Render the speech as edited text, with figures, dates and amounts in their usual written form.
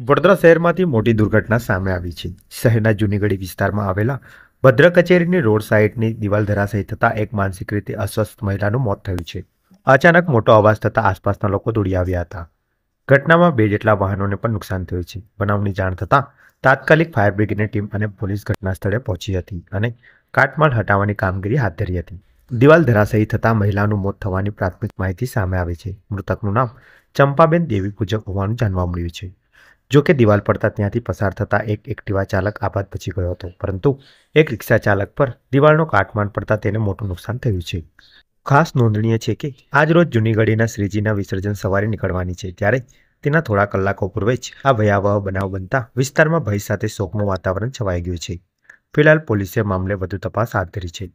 વડોદરા શહેરમાંથી મોટી દુર્ઘટના સામે આવી છે। શહેરના જૂનીગઢી વિસ્તારમાં આવેલા ભદ્ર કચેરીની રોડ સાઇડની દિવાલ ધરાશાયી થતાં એક માનસિક રીતે અસ્વસ્થ મહિલાનું મોત થયું છે। અચાનક મોટો અવાજ થતાં આસપાસના લોકો દોડી આવ્યા હતા। ઘટનામાં 2 જેટલા વાહનોને પણ નુકસાન થયું છે। બનાવની જાણ થતાં તાત્કાલિક ફાયર બ્રિગેડની ટીમ અને પોલીસ ઘટના સ્થળે પહોંચી હતી અને કાટમાળ હટાવવાની કામગીરી હાથ ધરી હતી। દિવાલ ધરાશાયી થતાં મહિલાનું મોત થવાની પ્રાથમિક માહિતી સામે આવી છે। મૃતકનું નામ ચંપાબેન દેવી પૂજક હોવાનું જાણવા મળ્યું છે। જો કે દિવાલ પડતા ત્યાંથી પસાર થતા એક એક્ટિવા ચાલક આબાદ બચી ગયો હતો, પરંતુ એક રિક્ષા ચાલક પર દિવાલનો કાટમાળ પડતા તેને મોટું નુકસાન થયું છે। ખાસ નોંધનીય છે કે આજ રોજ જૂનીગઢીના શ્રીજીના વિસર્જન સવારે નીકળવાની છે, ત્યારે તેના થોડા કલાકો પૂર્વે જ આ ભયાવહ બનાવ બનતા વિસ્તારમાં ભય સાથે શોકનું વાતાવરણ છવાઈ ગયું છે। ફિલહાલ પોલીસે મામલે વધુ તપાસ હાથ ધરી છે।